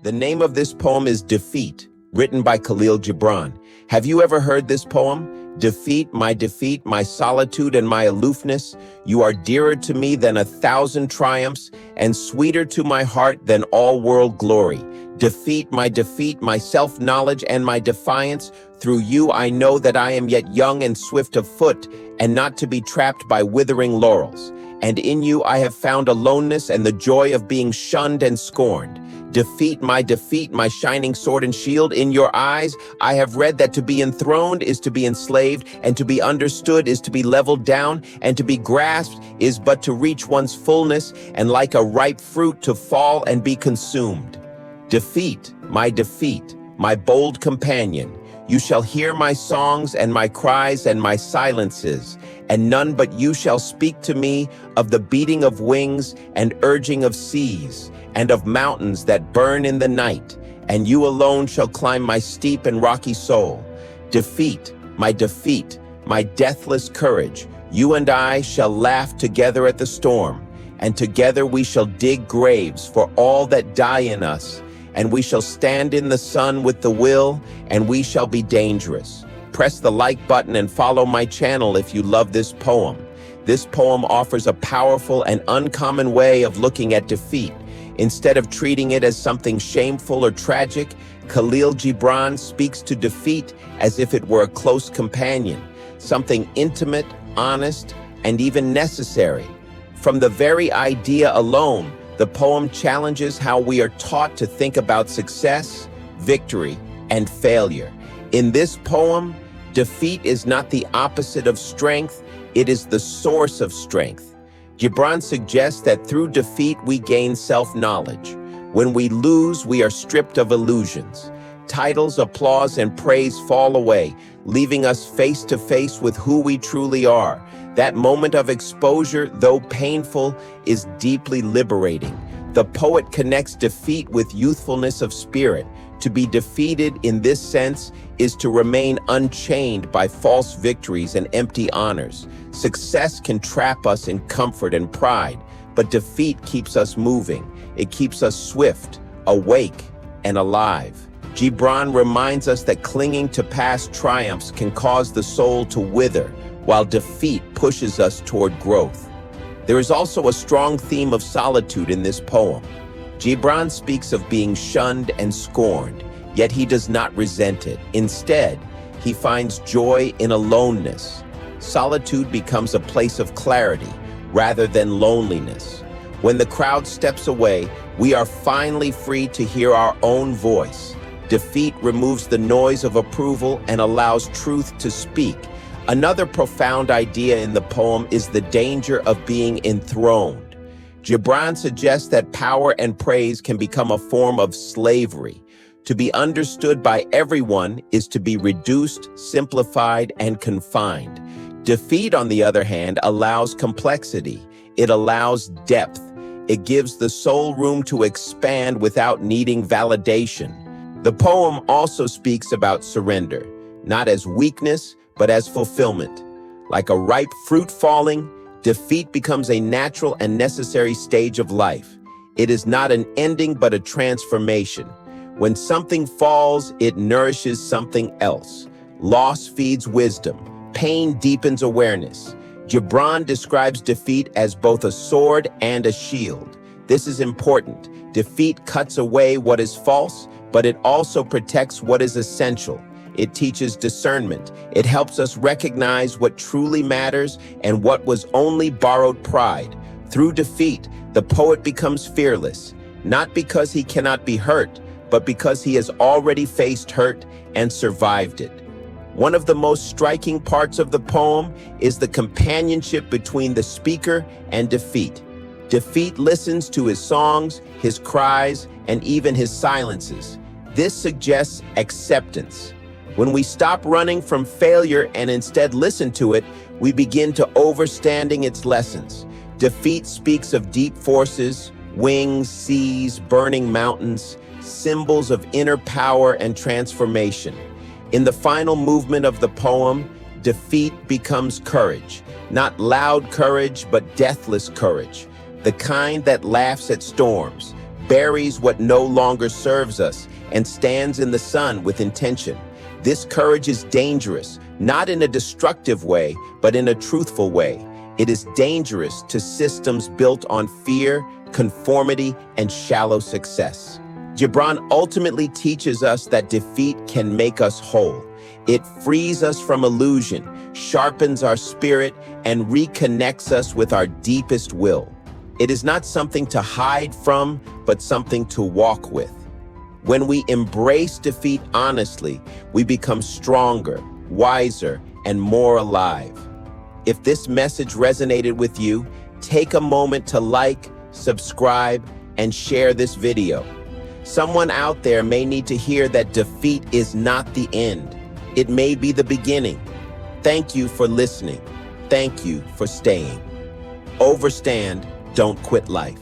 The name of this poem is Defeat, written by Khalil Gibran. Have you ever heard this poem? Defeat, my solitude and my aloofness. You are dearer to me than 1,000 triumphs, and sweeter to my heart than all world glory. Defeat, my self-knowledge and my defiance. Through you I know that I am yet young and swift of foot, and not to be trapped by withering laurels. And in you I have found aloneness and the joy of being shunned and scorned. Defeat, my shining sword and shield. In your eyes I have read that to be enthroned is to be enslaved, and to be understood is to be leveled down, and to be grasped is but to reach one's fullness, and like a ripe fruit to fall and be consumed. Defeat, my bold companion. You shall hear my songs and my cries and my silences, and none but you shall speak to me of the beating of wings and urging of seas, and of mountains that burn in the night, and you alone shall climb my steep and rocky soul. Defeat, my deathless courage. You and I shall laugh together at the storm, and together we shall dig graves for all that die in us, and we shall stand in the sun with the will, and we shall be dangerous. Press the like button and follow my channel if you love this poem. This poem offers a powerful and uncommon way of looking at defeat. Instead of treating it as something shameful or tragic, Khalil Gibran speaks to defeat as if it were a close companion, something intimate, honest, and even necessary. From the very idea alone, the poem challenges how we are taught to think about success, victory, and failure. In this poem, defeat is not the opposite of strength, it is the source of strength. Gibran suggests that through defeat we gain self-knowledge. When we lose, we are stripped of illusions. Titles, applause, and praise fall away, leaving us face to face with who we truly are. That moment of exposure, though painful, is deeply liberating. The poet connects defeat with youthfulness of spirit. To be defeated in this sense is to remain unchained by false victories and empty honors. Success can trap us in comfort and pride, but defeat keeps us moving. It keeps us swift, awake, and alive. Gibran reminds us that clinging to past triumphs can cause the soul to wither, while defeat pushes us toward growth. There is also a strong theme of solitude in this poem. Gibran speaks of being shunned and scorned, yet he does not resent it. Instead, he finds joy in aloneness. Solitude becomes a place of clarity rather than loneliness. When the crowd steps away, we are finally free to hear our own voice. Defeat removes the noise of approval and allows truth to speak. Another profound idea in the poem is the danger of being enthroned. Gibran suggests that power and praise can become a form of slavery. To be understood by everyone is to be reduced, simplified, and confined. Defeat, on the other hand, allows complexity. It allows depth. It gives the soul room to expand without needing validation. The poem also speaks about surrender, not as weakness, but as fulfillment. Like a ripe fruit falling, defeat becomes a natural and necessary stage of life. It is not an ending, but a transformation. When something falls, it nourishes something else. Loss feeds wisdom. Pain deepens awareness. Gibran describes defeat as both a sword and a shield. This is important. Defeat cuts away what is false, but it also protects what is essential. It teaches discernment. It helps us recognize what truly matters and what was only borrowed pride. Through defeat, the poet becomes fearless, not because he cannot be hurt, but because he has already faced hurt and survived it. One of the most striking parts of the poem is the companionship between the speaker and defeat. Defeat listens to his songs, his cries, and even his silences. This suggests acceptance. When we stop running from failure and instead listen to it, we begin to understand its lessons. Defeat speaks of deep forces, wings, seas, burning mountains, symbols of inner power and transformation. In the final movement of the poem, defeat becomes courage. Not loud courage, but deathless courage. The kind that laughs at storms, buries what no longer serves us, and stands in the sun with intention. This courage is dangerous, not in a destructive way, but in a truthful way. It is dangerous to systems built on fear, conformity, and shallow success. Gibran ultimately teaches us that defeat can make us whole. It frees us from illusion, sharpens our spirit, and reconnects us with our deepest will. It is not something to hide from, but something to walk with. When we embrace defeat honestly, we become stronger, wiser, and more alive. If this message resonated with you, take a moment to like, subscribe, and share this video. Someone out there may need to hear that defeat is not the end. It may be the beginning. Thank you for listening. Thank you for staying. Overstand, don't quit life.